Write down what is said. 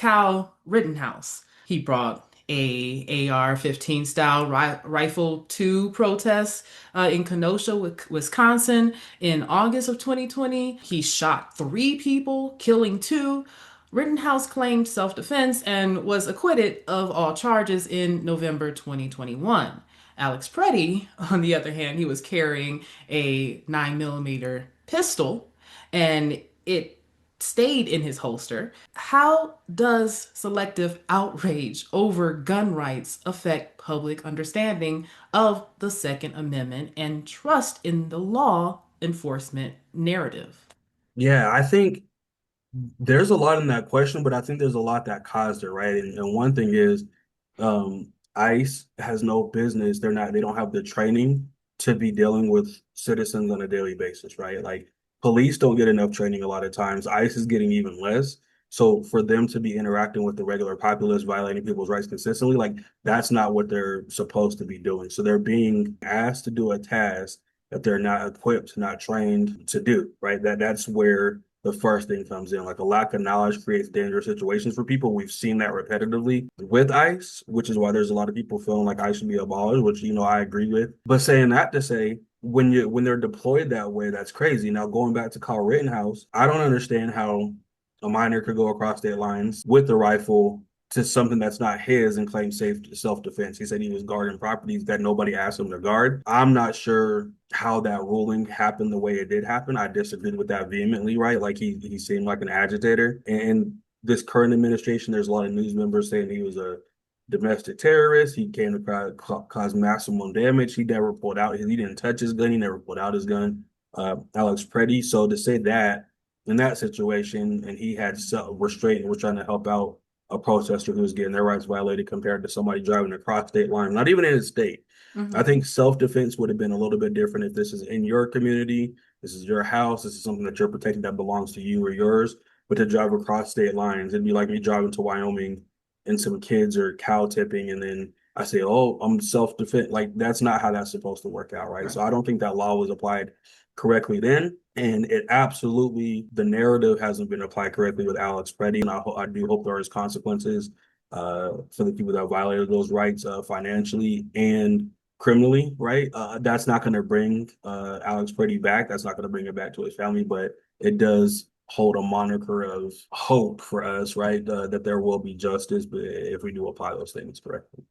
Kyle Rittenhouse. He brought a AR-15 style rifle to protests in Kenosha, Wisconsin in August of 2020. He shot three people, killing two. Rittenhouse claimed self-defense and was acquitted of all charges in November 2021. Alex Preddy, on the other hand, he was carrying a 9mm pistol and it stayed in his holster. How does selective outrage over gun rights affect public understanding of the Second Amendment and trust in the law enforcement narrative? Yeah, I think there's a lot in that question, but I think there's a lot that caused it, right? And one thing is, ICE has no business. They don't have the training to be dealing with citizens on a daily basis, right? Like police don't get enough training a lot of times. ICE is getting even less. So for them to be interacting with the regular populace, violating people's rights consistently, like that's not what they're supposed to be doing. So they're being asked to do a task that they're not equipped, not trained to do, right? That's where the first thing comes in. Like a lack of knowledge creates dangerous situations for people. We've seen that repetitively with ICE, which is why there's a lot of people feeling like ICE should be abolished, which I agree with. But saying that to say, when they're deployed that way, that's crazy. Now going back to Kyle Rittenhouse, I don't understand how a minor could go across state lines with the rifle to something that's not his and claim safe self-defense. He said he was guarding properties that nobody asked him to guard. I'm not sure how that ruling happened the way it did happen. I disagreed with that vehemently, right? Like he seemed like an agitator. And this current administration, there's a lot of news members saying he was a domestic terrorist. He came to cause maximum damage. He never pulled out. He didn't touch his gun. He never pulled out his gun. Alex Preddy. So to say that in that situation, and he had self restraint and was trying to help out a protester who was getting their rights violated compared to somebody driving across state line, not even in his state. I Mhm. think self-defense would have been a little bit different if this is in your community, this is your house, this is something that you're protecting that belongs to you or yours. But to drive across state lines, it'd be like me driving to Wyoming and some kids are cow tipping, and then I say, "Oh, I'm self-defense." Like that's not how that's supposed to work out, right? So Right. I don't think that law was applied correctly then, and it absolutely the narrative hasn't been applied correctly with Alex Preddy, and I do hope there is consequences for the people that violated those rights financially and criminally, right? That's not going to bring Alex Pretty back. That's not going to bring it back to his family, but it does hold a moniker of hope for us, right? That there will be justice, but if we do apply those things correctly.